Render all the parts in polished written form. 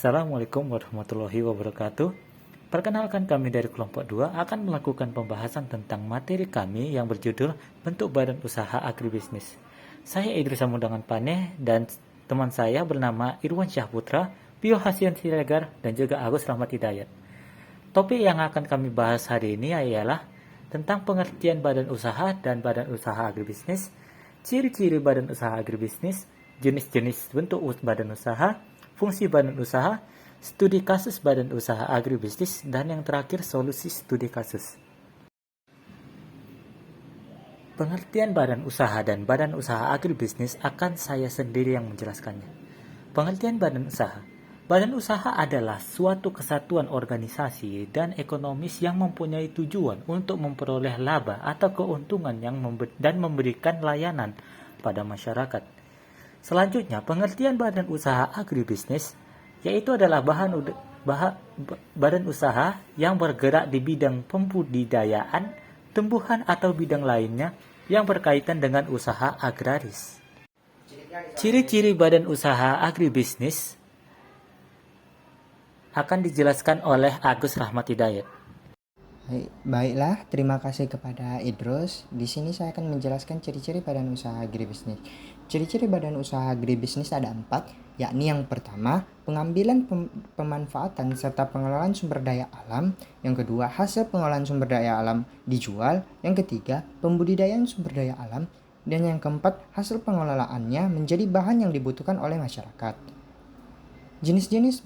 Assalamualaikum warahmatullahi wabarakatuh. Perkenalkan, kami dari kelompok 2 akan melakukan pembahasan tentang materi kami yang berjudul bentuk badan usaha agribisnis. Saya Idris Samudangan Paneh dan teman saya bernama Irwan Syahputra, Pio Hasian Siregar, dan juga Agus Rahmat Hidayat. Topik yang akan kami bahas hari ini ialah tentang pengertian badan usaha dan badan usaha agribisnis, ciri-ciri badan usaha agribisnis, jenis-jenis bentuk badan usaha, fungsi badan usaha, studi kasus badan usaha agribisnis, dan yang terakhir solusi studi kasus. Pengertian badan usaha dan badan usaha agribisnis akan saya sendiri yang menjelaskannya. Pengertian badan usaha. Badan usaha adalah suatu kesatuan organisasi dan ekonomis yang mempunyai tujuan untuk memperoleh laba atau keuntungan dan memberikan layanan pada masyarakat. Selanjutnya, pengertian badan usaha agribisnis yaitu adalah badan usaha yang bergerak di bidang pembudidayaan, tumbuhan atau bidang lainnya yang berkaitan dengan usaha agraris. Ciri-ciri badan usaha agribisnis akan dijelaskan oleh Agus Rahmat Hidayat. Baiklah, terima kasih kepada Idrus. Di sini saya akan menjelaskan ciri-ciri badan usaha agribisnis. Ciri-ciri badan usaha agribisnis ada 4, yakni yang pertama, pengambilan pemanfaatan serta pengelolaan sumber daya alam. Yang kedua, hasil pengelolaan sumber daya alam dijual. Yang ketiga, pembudidayaan sumber daya alam. Dan yang keempat, hasil pengelolaannya menjadi bahan yang dibutuhkan oleh masyarakat. Jenis-jenis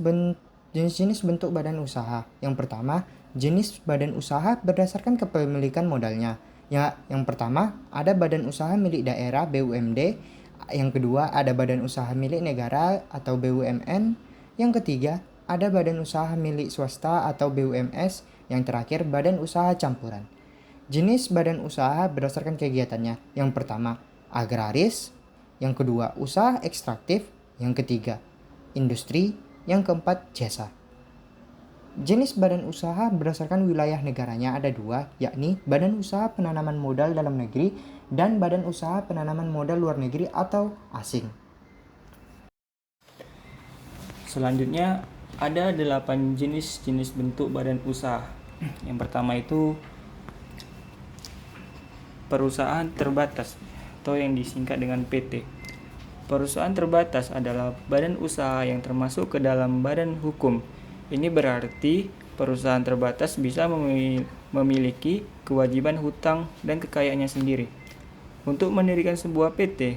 bentuk badan usaha. Yang pertama, jenis badan usaha berdasarkan kepemilikan modalnya. Yang pertama, ada badan usaha milik daerah BUMD. Yang kedua, ada badan usaha milik negara atau BUMN. Yang ketiga, ada badan usaha milik swasta atau BUMS. Yang terakhir, badan usaha campuran. Jenis badan usaha berdasarkan kegiatannya. Yang pertama, agraris. Yang kedua, usaha ekstraktif. Yang ketiga, industri. Yang keempat, jasa. Jenis badan usaha berdasarkan wilayah negaranya ada 2, yakni badan usaha penanaman modal dalam negeri dan badan usaha penanaman modal luar negeri atau asing. Selanjutnya ada 8 jenis bentuk badan usaha. Yang pertama itu perusahaan terbatas atau yang disingkat dengan PT. Perusahaan terbatas adalah badan usaha yang termasuk ke dalam badan hukum. Ini berarti perusahaan terbatas bisa memiliki kewajiban hutang dan kekayaannya sendiri. Untuk mendirikan sebuah PT,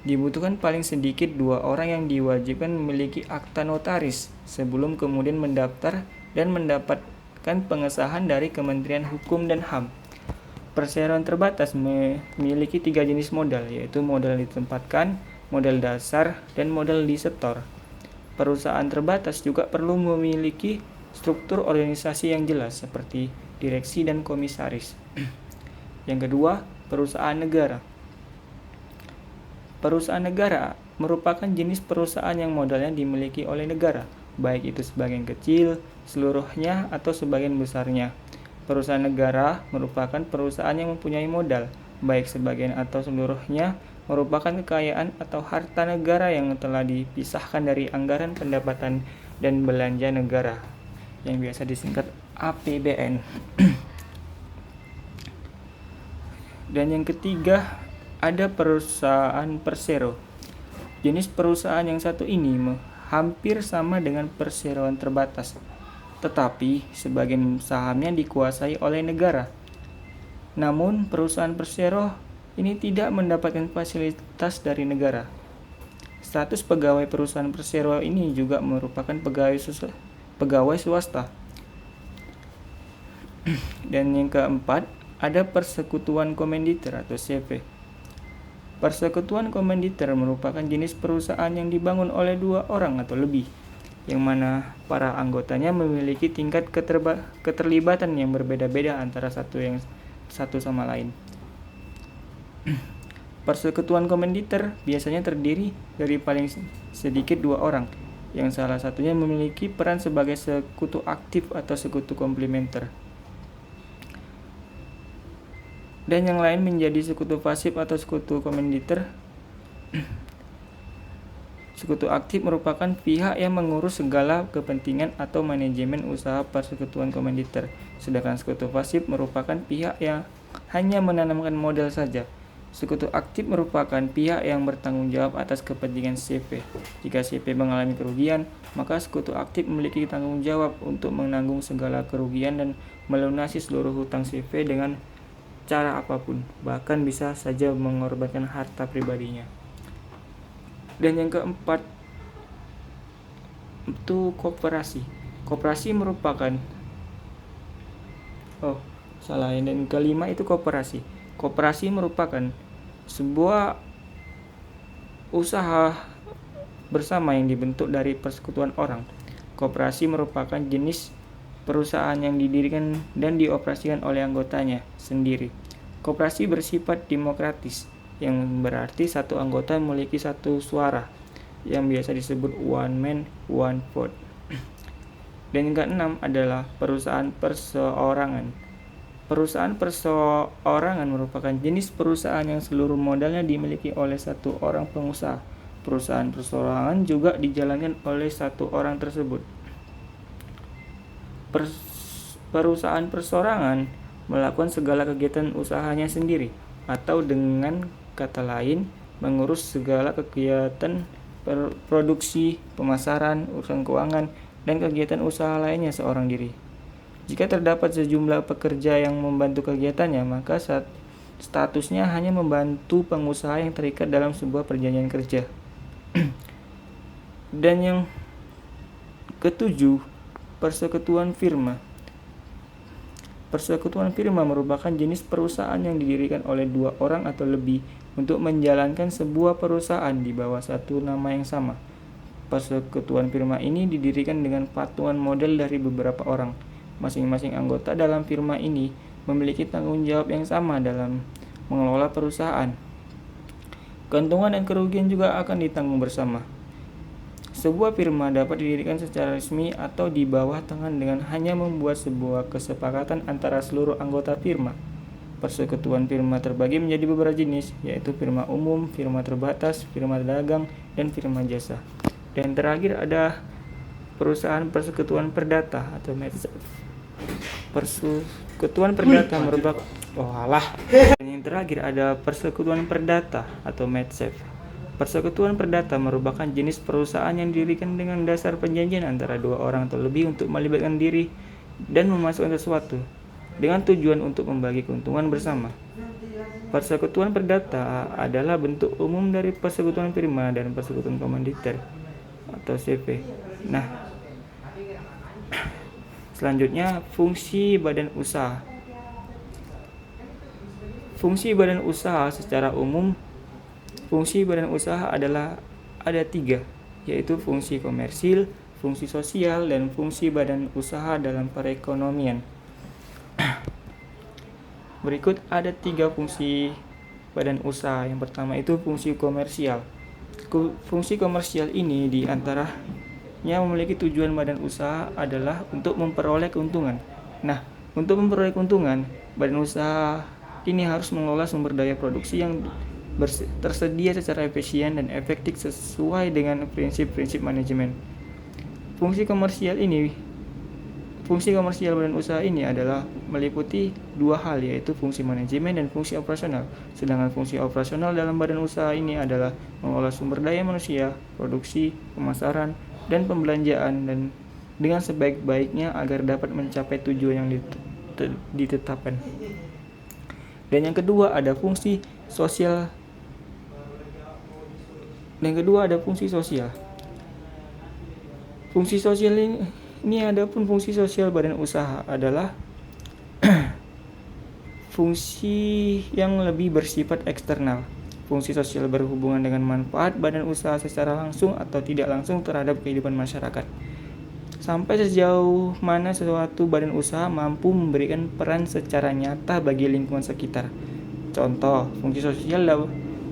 dibutuhkan paling sedikit 2 orang yang diwajibkan memiliki akta notaris sebelum kemudian mendaftar dan mendapatkan pengesahan dari Kementerian Hukum dan HAM. Perseroan terbatas memiliki 3 jenis modal, yaitu modal ditempatkan, modal dasar, dan modal disetor. Perusahaan terbatas juga perlu memiliki struktur organisasi yang jelas seperti direksi dan komisaris. Yang kedua, perusahaan negara. Perusahaan negara merupakan jenis perusahaan yang modalnya dimiliki oleh negara, baik itu sebagian kecil, seluruhnya, atau sebagian besarnya. Perusahaan negara merupakan perusahaan yang mempunyai modal, baik sebagian atau seluruhnya, merupakan kekayaan atau harta negara yang telah dipisahkan dari anggaran pendapatan dan belanja negara, yang biasa disingkat APBN. Dan yang ketiga, ada perusahaan persero. Jenis perusahaan yang satu ini hampir sama dengan perseroan terbatas, tetapi sebagian sahamnya dikuasai oleh negara. Namun, perusahaan persero ini tidak mendapatkan fasilitas dari negara. Status pegawai perusahaan persero ini juga merupakan pegawai swasta. Dan yang keempat, ada persekutuan komanditer atau CV. Persekutuan komanditer merupakan jenis perusahaan yang dibangun oleh 2 orang atau lebih, yang mana para anggotanya memiliki tingkat keterlibatan yang berbeda-beda antara satu sama lain. Persekutuan komanditer biasanya terdiri dari paling sedikit 2 orang, yang salah satunya memiliki peran sebagai sekutu aktif atau sekutu komplementer, dan yang lain menjadi sekutu pasif atau sekutu komanditer. Sekutu aktif merupakan pihak yang mengurus segala kepentingan atau manajemen usaha persekutuan komanditer. Sedangkan sekutu pasif merupakan pihak yang hanya menanamkan modal saja. Sekutu aktif merupakan pihak yang bertanggung jawab atas kepentingan CV. Jika CV mengalami kerugian, maka sekutu aktif memiliki tanggung jawab untuk menanggung segala kerugian dan melunasi seluruh hutang CV dengan cara apapun, bahkan bisa saja mengorbankan harta pribadinya. Dan yang keempat itu koperasi. Koperasi merupakan dan kelima itu koperasi. Koperasi merupakan sebuah usaha bersama yang dibentuk dari persekutuan orang. Koperasi merupakan jenis perusahaan yang didirikan dan dioperasikan oleh anggotanya sendiri. Koperasi bersifat demokratis, yang berarti satu anggota memiliki satu suara, yang biasa disebut one man, one vote. Dan yang keenam adalah perusahaan perseorangan. Perusahaan perseorangan merupakan jenis perusahaan yang seluruh modalnya dimiliki oleh satu orang pengusaha. Perusahaan perseorangan juga dijalankan oleh satu orang tersebut. Perusahaan perseorangan melakukan segala kegiatan usahanya sendiri, atau dengan kata lain, mengurus segala kegiatan produksi, pemasaran, urusan keuangan, dan kegiatan usaha lainnya seorang diri. Jika terdapat sejumlah pekerja yang membantu kegiatannya, maka statusnya hanya membantu pengusaha yang terikat dalam sebuah perjanjian kerja. Dan yang ketujuh, persekutuan firma. Persekutuan firma merupakan jenis perusahaan yang didirikan oleh dua orang atau lebih untuk menjalankan sebuah perusahaan di bawah satu nama yang sama. Persekutuan firma ini didirikan dengan patungan modal dari beberapa orang. Masing-masing anggota dalam firma ini memiliki tanggung jawab yang sama dalam mengelola perusahaan. Keuntungan dan kerugian juga akan ditanggung bersama. Sebuah firma dapat didirikan secara resmi atau di bawah tangan dengan hanya membuat sebuah kesepakatan antara seluruh anggota firma. Persekutuan firma terbagi menjadi beberapa jenis, yaitu firma umum, firma terbatas, firma dagang, dan firma jasa. Dan terakhir ada perusahaan persekutuan perdata atau medsos. Persekutuan perdata merupakan Dan yang terakhir ada persekutuan perdata atau medsos. Persekutuan perdata merupakan jenis perusahaan yang didirikan dengan dasar perjanjian antara dua orang atau lebih untuk melibatkan diri dan memasukkan sesuatu dengan tujuan untuk membagi keuntungan bersama. Persekutuan perdata adalah bentuk umum dari persekutuan firma dan persekutuan komanditer atau CV. Nah, selanjutnya fungsi badan usaha. Fungsi badan usaha secara umum, fungsi badan usaha ada 3, yaitu fungsi komersil, fungsi sosial, dan fungsi badan usaha dalam perekonomian. Berikut ada 3 fungsi badan usaha. Yang pertama itu fungsi komersial. Fungsi komersial ini diantaranya memiliki tujuan badan usaha adalah untuk memperoleh keuntungan. Nah, untuk memperoleh keuntungan, badan usaha ini harus mengelola sumber daya produksi yang tersedia secara efisien dan efektif sesuai dengan prinsip-prinsip manajemen. Fungsi komersial badan usaha ini adalah meliputi 2 hal, yaitu fungsi manajemen dan fungsi operasional. Sedangkan fungsi operasional dalam badan usaha ini adalah mengelola sumber daya manusia, produksi, pemasaran, dan pembelanjaan dan dengan sebaik-baiknya agar dapat mencapai tujuan yang ditetapkan. Dan yang kedua ada fungsi sosial. Fungsi sosial ini adapun fungsi sosial badan usaha adalah fungsi yang lebih bersifat eksternal. Fungsi sosial berhubungan dengan manfaat badan usaha secara langsung atau tidak langsung terhadap kehidupan masyarakat. Sampai sejauh mana suatu badan usaha mampu memberikan peran secara nyata bagi lingkungan sekitar. Contoh, fungsi sosial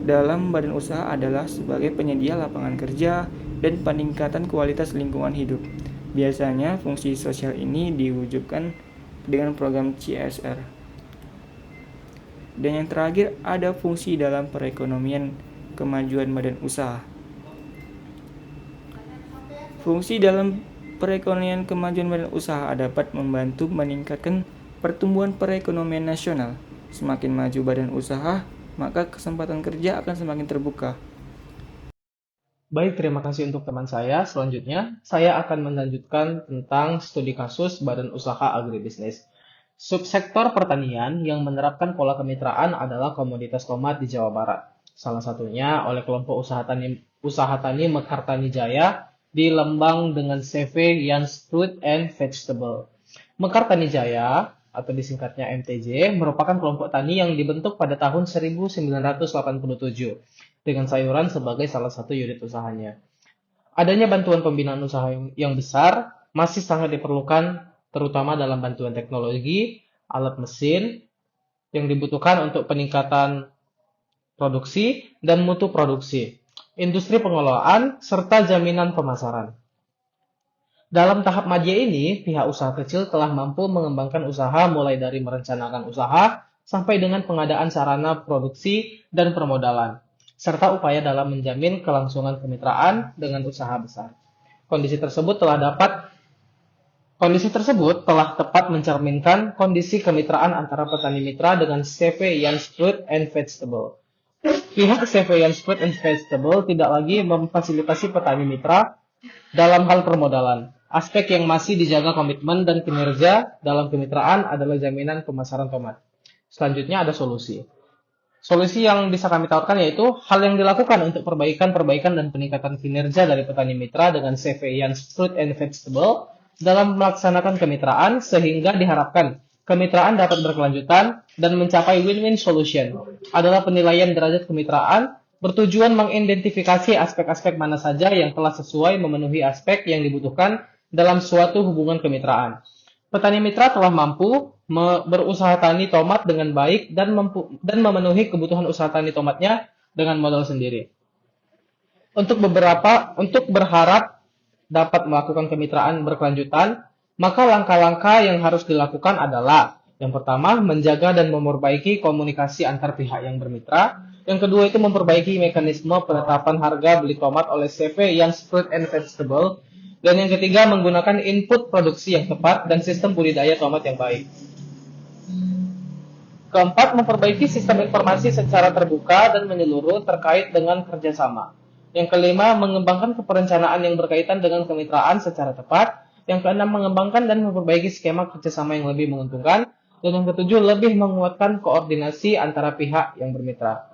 dalam badan usaha adalah sebagai penyedia lapangan kerja dan peningkatan kualitas lingkungan hidup. Biasanya fungsi sosial ini diwujudkan dengan program CSR. Dan yang terakhir ada fungsi dalam perekonomian kemajuan badan usaha. Fungsi dalam perekonomian kemajuan badan usaha dapat membantu meningkatkan pertumbuhan perekonomian nasional. Semakin maju badan usaha, maka kesempatan kerja akan semakin terbuka. Baik, terima kasih untuk teman saya. Selanjutnya, saya akan melanjutkan tentang studi kasus badan usaha agribisnis. Subsektor pertanian yang menerapkan pola kemitraan adalah komoditas tomat di Jawa Barat. Salah satunya oleh kelompok usaha tani Mekartani Jaya di Lembang dengan CV Yans Fruit and Vegetable. Mekartani Jaya atau disingkatnya MTJ merupakan kelompok tani yang dibentuk pada tahun 1987 dengan sayuran sebagai salah satu unit usahanya. Adanya bantuan pembinaan usaha yang besar masih sangat diperlukan, terutama dalam bantuan teknologi, alat mesin yang dibutuhkan untuk peningkatan produksi dan mutu produksi, industri pengelolaan, serta jaminan pemasaran. Dalam tahap maju ini, pihak usaha kecil telah mampu mengembangkan usaha mulai dari merencanakan usaha sampai dengan pengadaan sarana produksi dan permodalan, serta upaya dalam menjamin kelangsungan kemitraan dengan usaha besar. Kondisi tersebut telah tepat mencerminkan kondisi kemitraan antara petani mitra dengan CV Yans Fruit and Vegetable. Pihak CV Yans Fruit and Vegetable tidak lagi memfasilitasi petani mitra dalam hal permodalan. Aspek yang masih dijaga komitmen dan kinerja dalam kemitraan adalah jaminan pemasaran tomat. Selanjutnya ada solusi. Solusi yang bisa kami tawarkan yaitu hal yang dilakukan untuk perbaikan dan peningkatan kinerja dari petani mitra dengan CV Yans Fruit and Vegetable dalam melaksanakan kemitraan sehingga diharapkan kemitraan dapat berkelanjutan dan mencapai win-win solution adalah penilaian derajat kemitraan bertujuan mengidentifikasi aspek-aspek mana saja yang telah sesuai memenuhi aspek yang dibutuhkan dalam suatu hubungan kemitraan. Petani mitra telah mampu berusaha tani tomat dengan baik dan memenuhi kebutuhan usaha tani tomatnya dengan modal sendiri. Untuk berharap dapat melakukan kemitraan berkelanjutan, maka langkah-langkah yang harus dilakukan adalah yang pertama, menjaga dan memperbaiki komunikasi antar pihak yang bermitra. Yang kedua itu memperbaiki mekanisme penetapan harga beli tomat oleh CV Yans Fruit and Vegetable. Dan yang ketiga, menggunakan input produksi yang tepat dan sistem budidaya tomat yang baik. Keempat, memperbaiki sistem informasi secara terbuka dan menyeluruh terkait dengan kerjasama. Yang kelima, mengembangkan perencanaan yang berkaitan dengan kemitraan secara tepat. Yang keenam, mengembangkan dan memperbaiki skema kerjasama yang lebih menguntungkan. Dan yang ketujuh, lebih menguatkan koordinasi antara pihak yang bermitra.